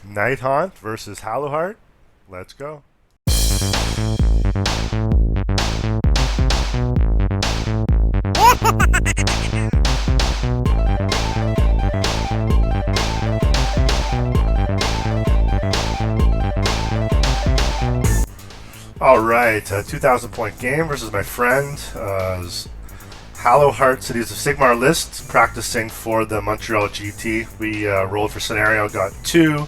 Nighthaunt versus Hallowheart. Let's go. All right, 2,000 point game versus my friend. Hallowheart Cities of Sigmar list, practicing for the Montreal GT. We rolled for scenario, got 2.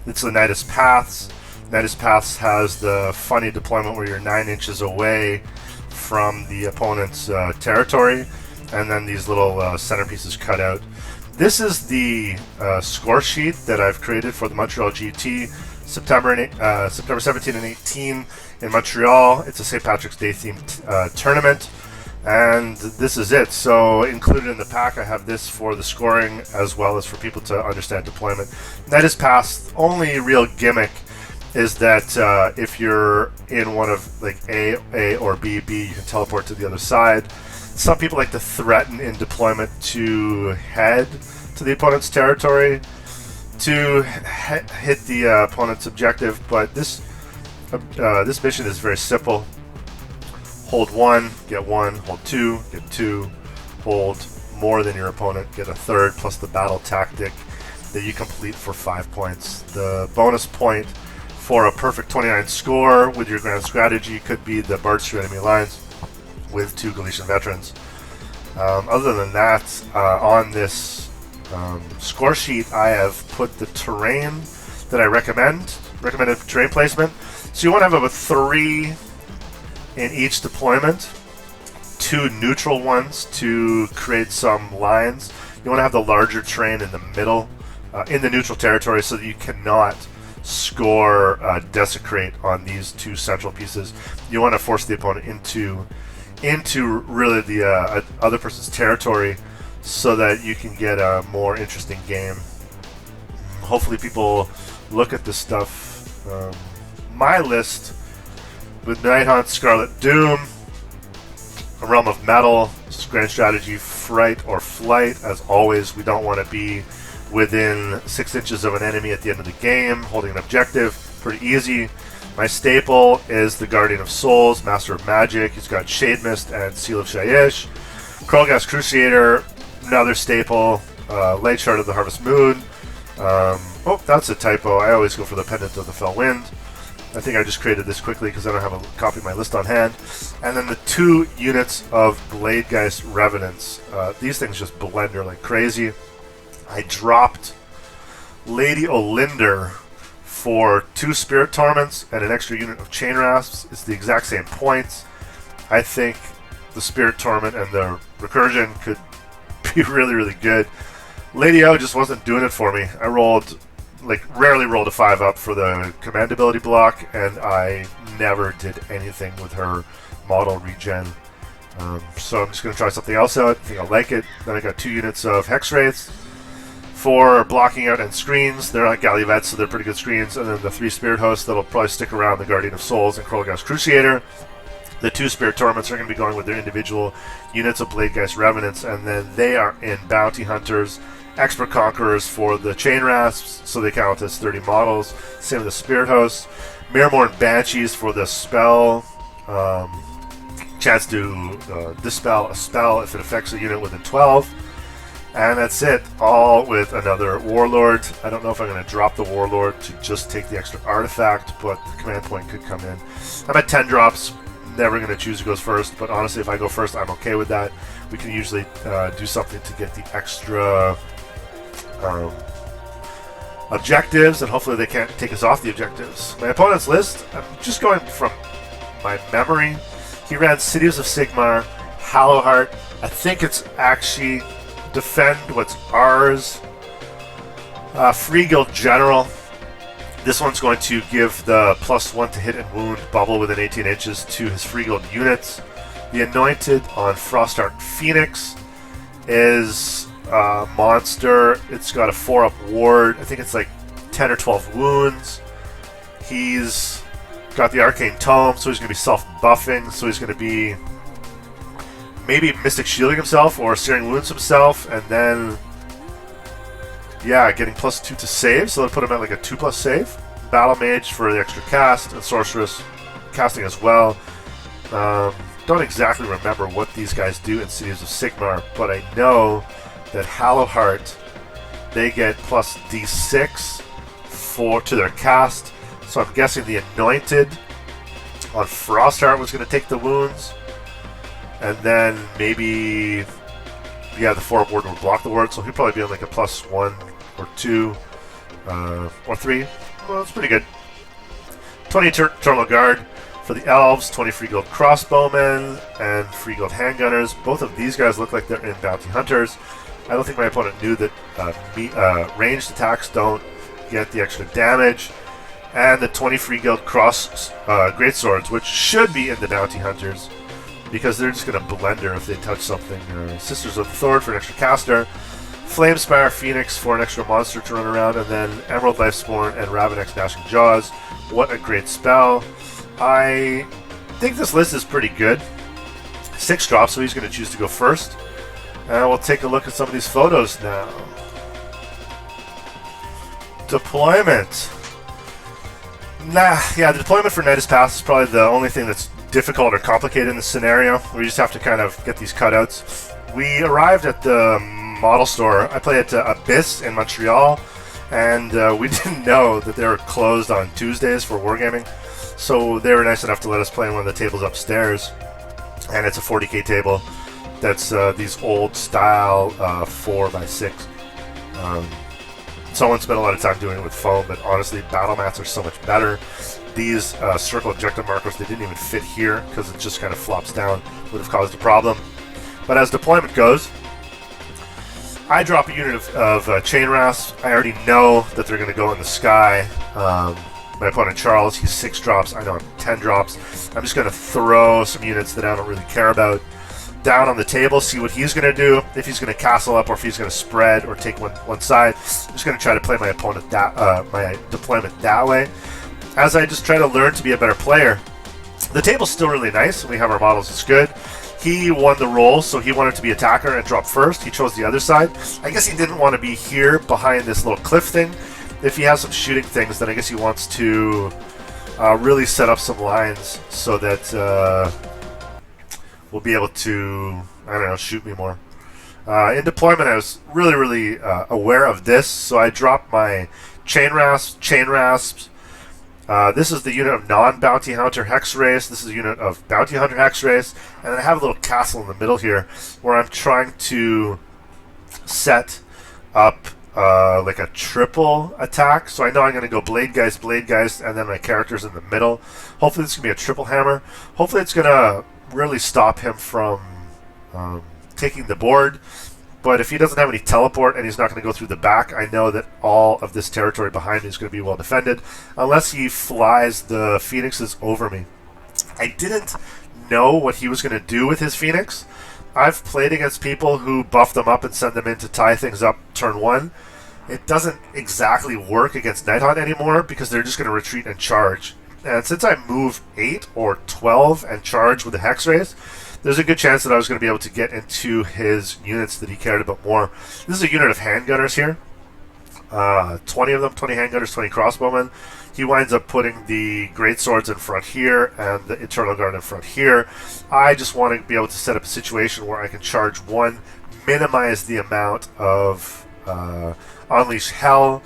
It's the Nidus Paths. Nidus Paths has the funny deployment where you're 9 inches away from the opponent's territory, and then these little centerpieces cut out. This is the score sheet that I've created for the Montreal GT, September 17 and 18 in Montreal. It's a St. Patrick's Day themed tournament. And this is it. So included in the pack, I have this for the scoring as well as for people to understand deployment. Nidus Paths' only real gimmick is that if you're in one of like A or B, you can teleport to the other side. Some people like to threaten in deployment to head to the opponent's territory to hit the opponent's objective, but this mission is very simple. Hold 1, get 1, hold 2, get 2, hold more than your opponent, get a third, plus the battle tactic that you complete for 5 points. The bonus point for a perfect 29 score with your grand strategy could be the Bards through enemy lines with 2 Galician veterans. Other than that, on this score sheet, I have put the terrain that I recommended terrain placement. So you want to have about 3 in each deployment, 2 neutral ones to create some lines. You want to have the larger terrain in the middle, in the neutral territory, so that you cannot score desecrate on these 2 central pieces. You want to force the opponent into really the other person's territory, so that you can get a more interesting game. Hopefully, people look at this stuff. My list with Nighthaunt, Scarlet Doom, a Realm of Metal, grand strategy, Fright or Flight. As always, we don't want to be within 6 inches of an enemy at the end of the game, holding an objective. Pretty easy. My staple is the Guardian of Souls, Master of Magic. He's got Shade Mist and Seal of Shyish. Krolgas Crusader, another staple. Light Shard of the Harvest Moon. Oh, that's a typo. I always go for the Pendant of the Fell Wind. I think I just created this quickly because I don't have a copy of my list on hand. And then the 2 units of Bladegeist Revenants. These things just blender like crazy. I dropped Lady Olinder for 2 Spirit Torments and an extra unit of Chain Rasps. It's the exact same points. I think the Spirit Torment and the Recursion could be really, really good. Lady O just wasn't doing it for me. I rarely rolled a 5 up for the command ability block, and I never did anything with her model regen. So I'm just going to try something else out. I think I like it. Then I got 2 units of Hex Wraiths for blocking out and screens. They're not Gallivets, so they're pretty good screens. And then the 3 Spirit Hosts that'll probably stick around, the Guardian of Souls and Krolgas Crusader. The 2 Spirit Torments are going to be going with their individual units of Bladegeist Revenants, and then they are in Bounty Hunters, Expert Conquerors for the Chain Rasps, so they count as 30 models. Same with the Spirit Hosts. Mirrormorn Banshees for the spell. Chance to dispel a spell if it affects a unit within 12. And that's it, all with another Warlord. I don't know if I'm going to drop the Warlord to just take the extra artifact, but the command point could come in. I'm at 10 drops. Never going to choose who goes first, but honestly, if I go first, I'm okay with that. We can usually do something to get the extra objectives, and hopefully they can't take us off the objectives. My opponent's list, I'm just going from my memory. He ran Cities of Sigmar, Hallowheart. I think it's actually Defend What's Ours, Free Guild General. This one's going to give the +1 to hit and wound bubble within 18 inches to his Free Guild units. The Anointed on Frostart Phoenix is a monster. It's got a 4-up ward. I think it's like 10 or 12 wounds. He's got the Arcane Tome, so he's going to be self-buffing. So he's going to be maybe Mystic Shielding himself or Searing Wounds himself, and then yeah, getting +2 to save, so they'll put him at like a 2+ save. Battle Mage for the extra cast, and Sorceress casting as well. Don't exactly remember what these guys do in Cities of Sigmar, but I know that Hallowheart, they get +D6 to their cast, so I'm guessing the Anointed on Frostheart was going to take the wounds, and then maybe, yeah, the Forward Ward would block the ward, so he'll probably be on like a +1 or 2 or 3. Well, that's pretty good. 20 Eternal Guard for the Elves, 20 free gold crossbowmen, and free gold handgunners. Both of these guys look like they're in Bounty Hunters. I don't think my opponent knew that ranged attacks don't get the extra damage. And the 20 free guild greatswords, which should be in the Bounty Hunters, because they're just going to blender if they touch something. Sisters of the Thord for an extra caster. Flamespire Phoenix for an extra monster to run around, and then Emerald Lifespawn and Ravenex Gnashing Jaws. What a great spell. I think this list is pretty good. 6 drops, so he's going to choose to go first. And we'll take a look at some of these photos now. Deployment. Yeah, the deployment for Nighthaunt Pass is probably the only thing that's difficult or complicated in this scenario. We just have to kind of get these cutouts. We arrived at the model store. I play at Abyss in Montreal, and we didn't know that they were closed on Tuesdays for Wargaming. So they were nice enough to let us play on one of the tables upstairs. And it's a 40k table that's these old style 4x6. Someone spent a lot of time doing it with foam, but honestly, battle mats are so much better. These circle objective markers, they didn't even fit here because it just kind of flops down, would have caused a problem. But as deployment goes, I drop a unit of chain rasps. I already know that they're going to go in the sky. My opponent Charles, he's 6 drops. I know I'm 10 drops. I'm just going to throw some units that I don't really care about down on the table, see what he's going to do, if he's going to castle up or if he's going to spread or take one side. I'm just going to try to play my opponent my deployment that way, as I just try to learn to be a better player. The table's still really nice. We have our models, it's good. He won the roll, so he wanted to be attacker and drop first. He chose the other side. I guess he didn't want to be here behind this little cliff thing. If he has some shooting things, then I guess he wants to really set up some lines so that we'll be able to, I don't know, shoot me more. In deployment, I was really aware of this, so I dropped my chain rasps. This is the unit of non-Bounty Hunter Hex Race. This is a unit of Bounty Hunter Hex Race. And then I have a little castle in the middle here where I'm trying to set up like a triple attack. So I know I'm going to go Blade Geist, and then my character's in the middle. Hopefully this can be a triple hammer. Hopefully it's going to really stop him from taking the board. But if he doesn't have any teleport and he's not going to go through the back, I know that all of this territory behind me is going to be well defended, unless he flies the Phoenixes over me. I didn't know what he was going to do with his Phoenix. I've played against people who buff them up and send them in to tie things up turn 1. It doesn't exactly work against Nighthaunt anymore because they're just going to retreat and charge. And since I move 8 or 12 and charge with the Hex Race, there's a good chance that I was going to be able to get into his units that he cared about more. This is a unit of handgunners here. 20 of them, 20 handgunners, 20 crossbowmen. He winds up putting the greatswords in front here and the Eternal Guard in front here. I just want to be able to set up a situation where I can charge 1, minimize the amount of Unleash Hell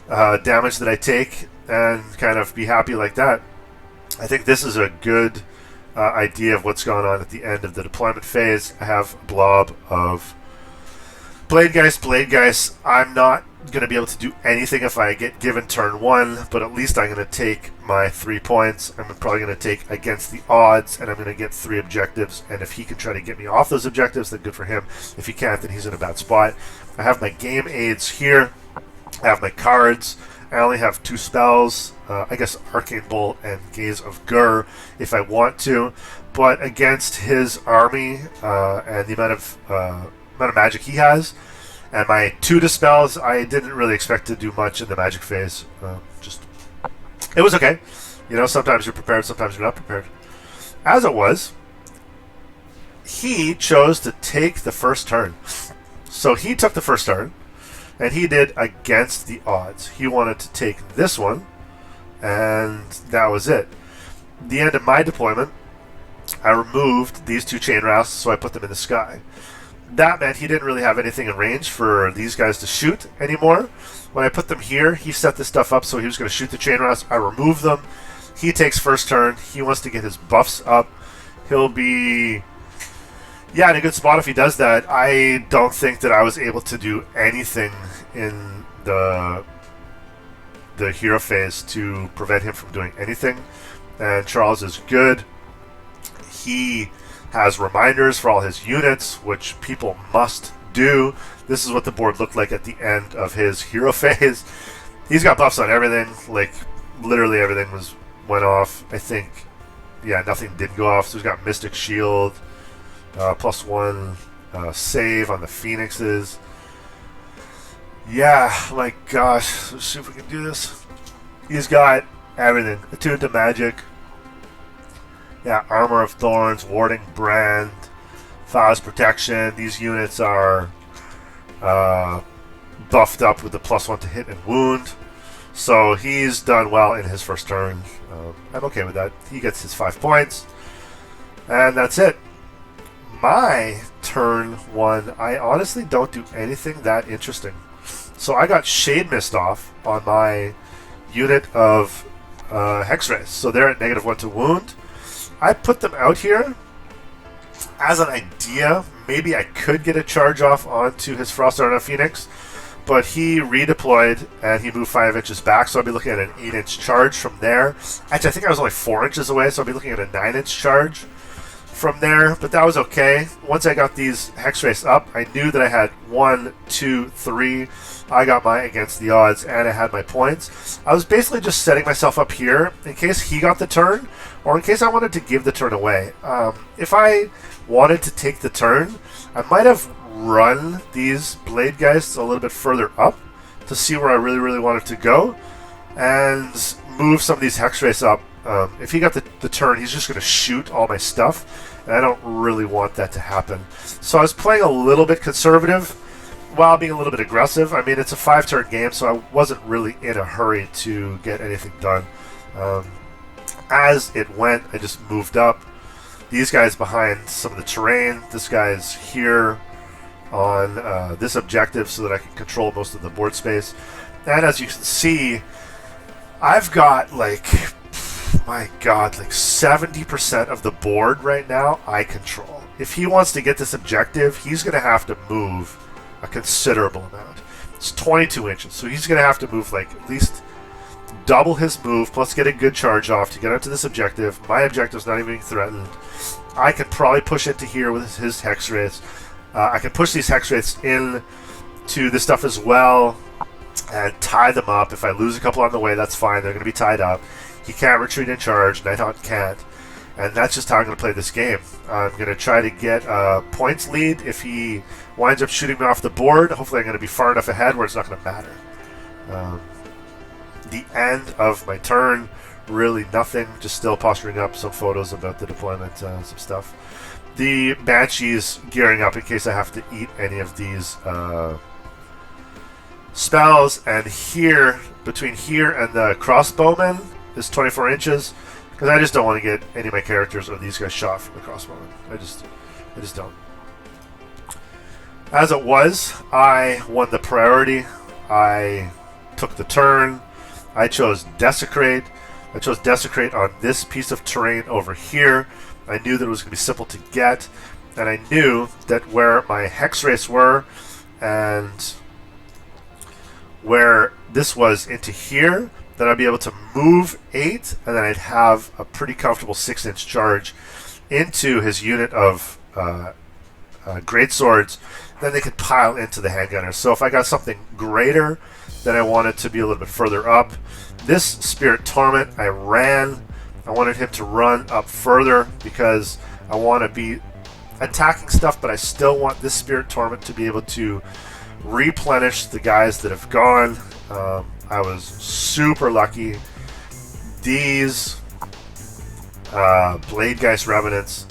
damage that I take, and kind of be happy like that. I think this is a good idea of what's going on at the end of the deployment phase. I have a blob of Blade Geist. I'm not going to be able to do anything if I get given turn 1, but at least I'm going to take my 3 points. I'm probably going to take against the odds, and I'm going to get 3 objectives, and if he can try to get me off those objectives, then good for him. If he can't, then he's in a bad spot. I have my game aids here. I have my cards. I only have 2 spells, I guess Arcane Bolt and Gaze of Gur if I want to, but against his army and the amount of magic he has, and my 2 dispels, I didn't really expect to do much in the magic phase. It was okay. You know, sometimes you're prepared, sometimes you're not prepared. As it was, he chose to take the first turn. So he took the first turn. And he did against the odds. He wanted to take this one, and that was it. The end of my deployment, I removed these 2 chain rasps, so I put them in the sky. That meant he didn't really have anything in range for these guys to shoot anymore. When I put them here, he set this stuff up so he was going to shoot the chain rasps. I removed them. He takes first turn. He wants to get his buffs up. He'll be, yeah, in a good spot if he does that. I don't think that I was able to do anything in the hero phase to prevent him from doing anything. And Charles is good. He has reminders for all his units, which people must do. This is what the board looked like at the end of his hero phase. He's got buffs on everything. Like, literally everything went off. I think, yeah, nothing did go off. So he's got Mystic Shield, +1 save on the Phoenixes. Yeah, my gosh. Let's see if we can do this. He's got everything. Attuned to Magic. Yeah, Armor of Thorns, Warding Brand, Fowl's Protection. These units are buffed up with the +1 to hit and wound. So he's done well in his first turn. I'm okay with that. He gets his 5 points. And that's it. My turn 1, I honestly don't do anything that interesting. So I got Shade Mist off on my unit of Hexrace. So they're at -1 to wound. I put them out here as an idea. Maybe I could get a charge off onto his Frost Arena Phoenix, but he redeployed and he moved 5 inches back, so I'll be looking at an 8-inch charge from there. Actually, I think I was only 4 inches away, so I'll be looking at a 9-inch charge from there, but that was okay. Once I got these Hexrace up, I knew that I had 1, 2, 3. I got my against the odds, and I had my points. I was basically just setting myself up here in case he got the turn, or in case I wanted to give the turn away. If I wanted to take the turn, I might have run these Blade Geists a little bit further up to see where I really wanted to go, and move some of these Hexrace up. If he got the turn, he's just going to shoot all my stuff, and I don't really want that to happen. So I was playing a little bit conservative while being a little bit aggressive. I mean, it's a 5-turn game, so I wasn't really in a hurry to get anything done. As it went, I just moved up. These guys behind some of the terrain. This guy's here on this objective so that I can control most of the board space. And as you can see, I've got like, my god, like 70% of the board right now I control. If he wants to get this objective, he's going to have to move a considerable amount. It's 22 inches, so he's going to have to move like at least double his move, plus get a good charge off to get onto this objective. My objective's not even being threatened. I could probably push into here with his Hexrace. I can push these Hexrace in to this stuff as well and tie them up. If I lose a couple on the way, that's fine. They're going to be tied up. He can't retreat in charge. Nighthaunt can't. And that's just how I'm going to play this game. I'm going to try to get a points lead. If he winds up shooting me off the board, hopefully I'm going to be far enough ahead where it's not going to matter. The end of my turn, really nothing. Just still posturing up some photos about the deployment, some stuff. The Banshee's gearing up in case I have to eat any of these spells. And here, between here and the crossbowman, is 24 inches. Because I just don't want to get any of my characters or these guys shot from the crossbowman. I just don't. As it was, I won the priority. I took the turn. I chose Desecrate. I chose Desecrate on this piece of terrain over here. I knew that it was going to be simple to get. And I knew that where my Hexrace were and where this was into here, that I'd be able to move 8, and then I'd have a pretty comfortable 6-inch charge into his unit of greatswords. Then they could pile into the handgunners. So if I got something greater, then I wanted to be a little bit further up. This Spirit Torment, I ran. I wanted him to run up further because I want to be attacking stuff, but I still want this Spirit Torment to be able to replenish the guys that have gone. I was super lucky. These Blade Geist Revenants,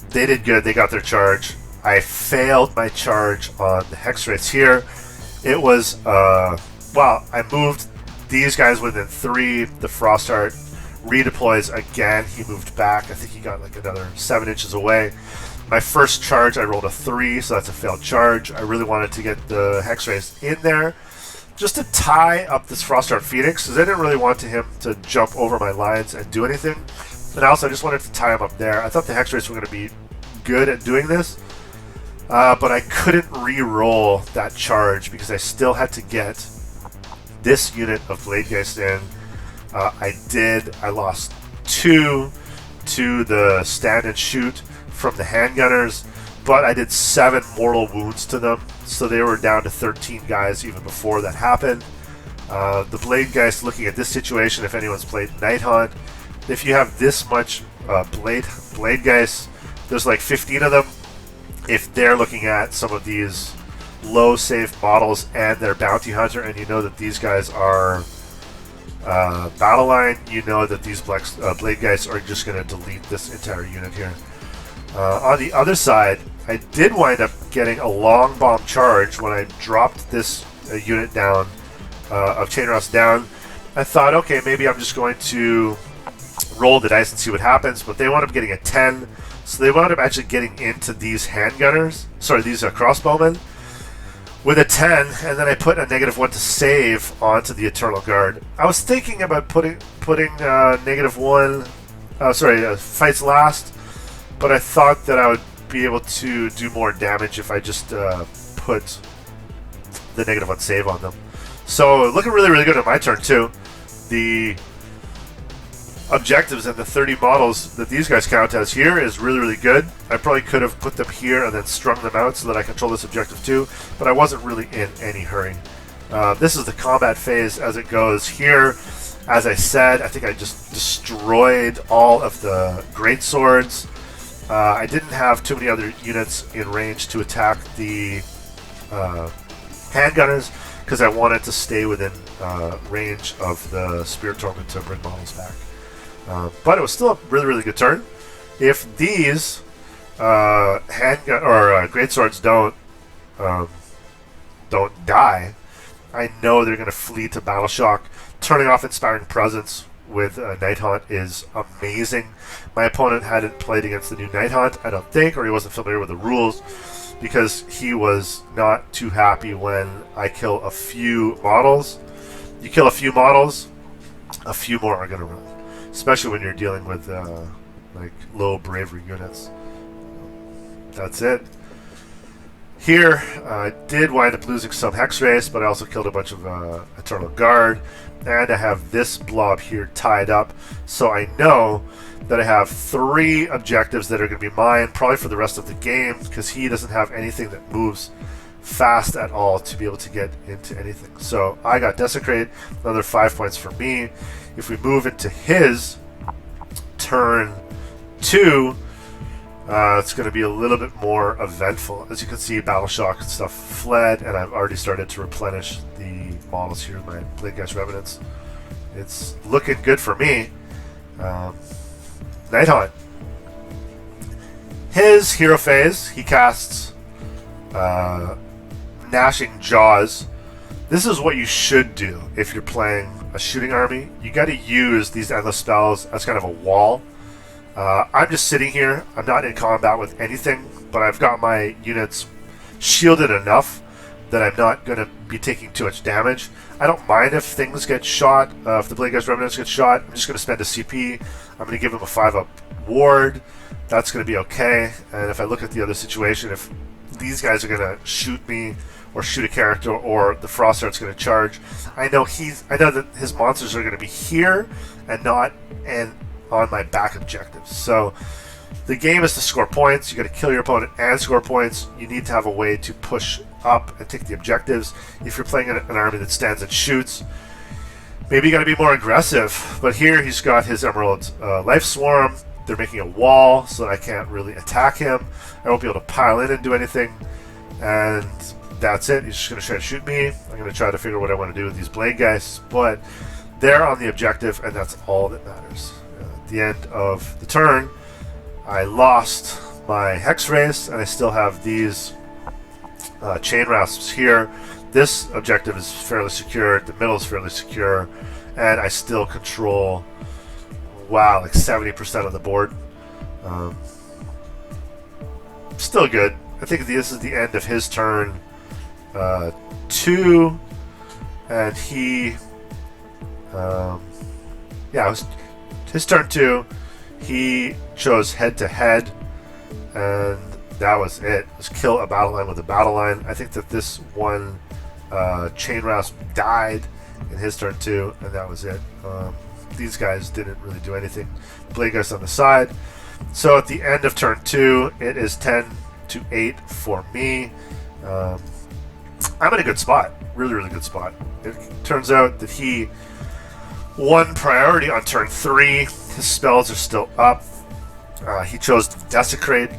they did good. They got their charge. I failed my charge on the hex race here. It was, well, I moved these guys within 3. The Frostheart redeploys again. He moved back. I think he got like another 7 inches away. My first charge, I rolled a 3, so that's a failed charge. I really wanted to get the hex race in there just to tie up this Frostheart Phoenix, because I didn't really want him to jump over my lines and do anything. And also, I just wanted to tie him up there. I thought the hex race were going to be good at doing this, but I couldn't re-roll that charge because I still had to get this unit of Bladegeist in. I did. I lost 2 to the stand and shoot from the handgunners, but I did 7 mortal wounds to them, so they were down to 13 guys even before that happened. The Bladegeist, looking at this situation, if anyone's played Nighthaunt, if you have this much Bladegeist, there's like 15 of them. If they're looking at some of these low save models and their bounty hunter, and you know that these guys are battle line, you know that these Bladegeist are just going to delete this entire unit here. On the other side, I did wind up getting a long bomb charge when I dropped this unit down of Chain Ross down. I thought, okay, maybe I'm just going to roll the dice and see what happens, but they wound up getting a 10, so they wound up actually getting into these handgunners, sorry, these crossbowmen, with a 10, and then I put a -1 to save onto the Eternal Guard. I was thinking about putting -1, fights last, but I thought that I would be able to do more damage if I just put the -1 save on them. So looking really, really good on my turn too. The objectives and the 30 models that these guys count as here is really, really good. I probably could have put them here and then strung them out so that I control this objective too, but I wasn't really in any hurry. This is the combat phase as it goes here. As I said, I think I just destroyed all of the great swords. I didn't have too many other units in range to attack the handgunners because I wanted to stay within range of the Spirit Torment to bring models back. But it was still a really, really good turn. If these handgun or great swords don't die, I know they're going to flee to Battle Shock. Turning off Inspiring Presence with Nighthaunt is amazing. My opponent hadn't played against the new Nighthaunt, I don't think, or he wasn't familiar with the rules, because he was not too happy when I kill a few models. You kill a few models, a few more are going to run, especially when you're dealing with like low bravery units. That's it. Here, I did wind up losing some Hex Race, but I also killed a bunch of Eternal Guard, and I have this blob here tied up, so I know that I have 3 objectives that are going to be mine, probably for the rest of the game, because he doesn't have anything that moves fast at all to be able to get into anything. So I got Desecrate, another 5 points for me. If we move into his turn 2, it's going to be a little bit more eventful. As you can see, Battle Shock and stuff fled, and I've already started to replenish the models here with my Bladegeist Revenants. It's looking good for me. Nighthaunt. His hero phase, he casts Gnashing Jaws. This is what you should do if you're playing a shooting army. You got to use these endless spells as kind of a wall. I'm just sitting here. I'm not in combat with anything, but I've got my units shielded enough that I'm not going to be taking too much damage. I don't mind if things get shot. If the Bladegeist Remnants get shot, I'm just going to spend a CP. I'm going to give him a 5-up ward. That's going to be okay. And if I look at the other situation, if these guys are going to shoot me or shoot a character, or the Frostheart's going to charge, I know that his monsters are going to be here and not on my back objectives. So the game is to score points. You got to kill your opponent and score points. You need to have a way to push up and take the objectives. If you're playing an army that stands and shoots, maybe you got to be more aggressive. But here he's got his Emerald Life Swarm. They're making a wall, so I can't really attack him. I won't be able to pile in and do anything. And that's it. He's just going to try to shoot me. I'm going to try to figure out what I want to do with these Bladegeist. But they're on the objective, and that's all that matters. At the end of the turn, I lost my Hex Race, and I still have these Chain Rasps here. This objective is fairly secure, the middle is fairly secure, and I still control, wow, like 70% of the board. Still good. I think this is the end of his turn 2, and he, yeah, it was his turn 2. He chose head-to-head, and that was it. It was kill a battle line with a battle line. I think that this one Chain Rasp died in his turn 2, and that was it. These guys didn't really do anything. Blade guys on the side. So at the end of turn 2, it is 10-8 for me. I'm in a good spot. Really, really good spot. It turns out that he won priority on turn 3. His spells are still up. He chose to Desecrate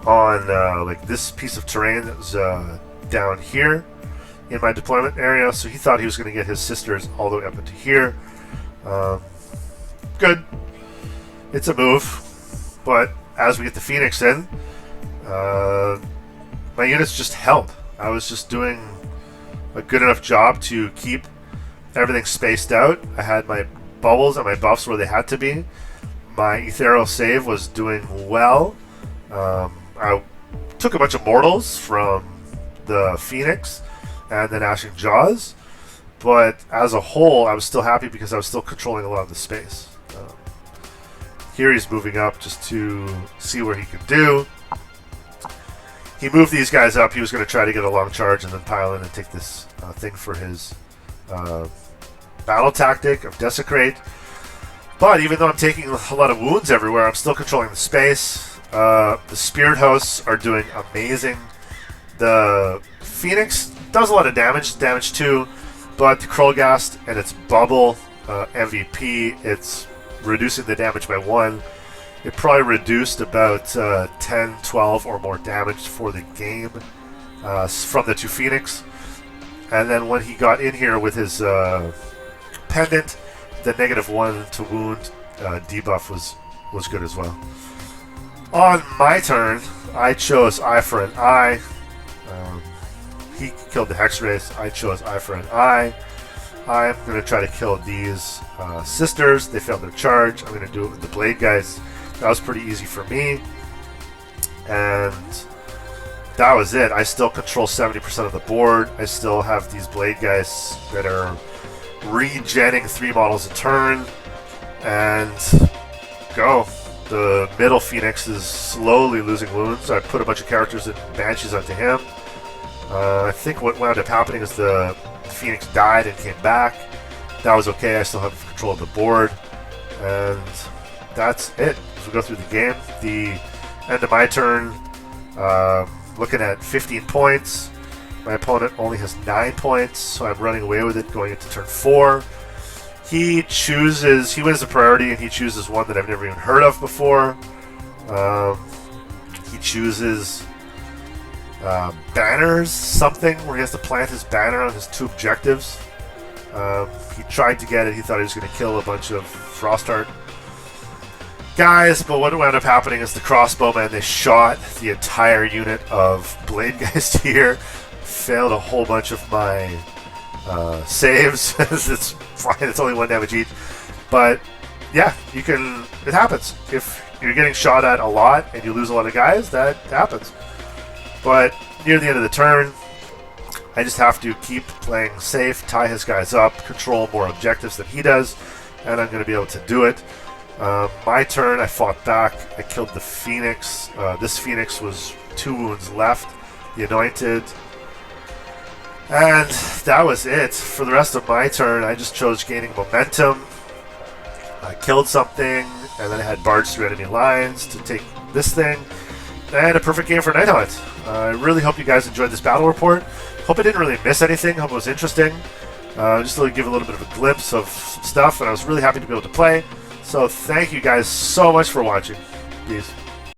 on like this piece of terrain that was down here in my deployment area, so he thought he was going to get his sisters all the way up into here. Good. It's a move, but as we get the Phoenix in, my units just held. I was just doing a good enough job to keep everything spaced out. I had my bubbles and my buffs where they had to be. My ethereal save was doing well. I took a bunch of mortals from the Phoenix and then Ashing Jaws, but as a whole I was still happy because I was still controlling a lot of the space. Here he's moving up just to see what he could do. He moved these guys up. He was going to try to get a long charge and then pile in and take this thing for his battle tactic of Desecrate. But even though I'm taking a lot of wounds everywhere, I'm still controlling the space. The Spirit Hosts are doing amazing. The Phoenix does a lot of damage 2, but the Krollgast and its bubble MVP, it's reducing the damage by 1. It probably reduced about 10, 12 or more damage for the game from the 2 Phoenix. And then when he got in here with his pendant, the -1 to wound debuff was good as well. On my turn, I chose Eye for an Eye. He killed the Hex Race. I chose Eye for an Eye. I'm going to try to kill these sisters. They failed their charge. I'm going to do it with the Blade guys. That was pretty easy for me. And that was it. I still control 70% of the board. I still have these Blade guys that are regenning 3 models a turn. And go. The middle Phoenix is slowly losing wounds. I put a bunch of characters and Banshees onto him. I think what wound up happening is the Phoenix died and came back. That was okay. I still have control of the board. And that's it. As we go through the game, the end of my turn, looking at 15 points. My opponent only has 9 points, so I'm running away with it going into turn 4. He wins the priority, and he chooses one that I've never even heard of before. He chooses banners, something where he has to plant his banner on his 2 objectives. He tried to get it. He thought he was going to kill a bunch of Frostheart guys, but what wound up happening is the crossbowmen, they shot the entire unit of Blade guys here. Failed a whole bunch of my saves. It's fine, it's only 1 damage each. But yeah, it happens. If you're getting shot at a lot and you lose a lot of guys, that happens. But near the end of the turn, I just have to keep playing safe, tie his guys up, control more objectives than he does, and I'm going to be able to do it. My turn, I fought back. I killed the Phoenix. This Phoenix was 2 wounds left. The Anointed. And that was it. For the rest of my turn, I just chose gaining momentum. I killed something, and then I had barged through enemy lines to take this thing. And a perfect game for Nighthaunt. I really hope you guys enjoyed this battle report. Hope I didn't really miss anything. Hope it was interesting. Just to give a little bit of a glimpse of some stuff, and I was really happy to be able to play. So thank you guys so much for watching. Peace.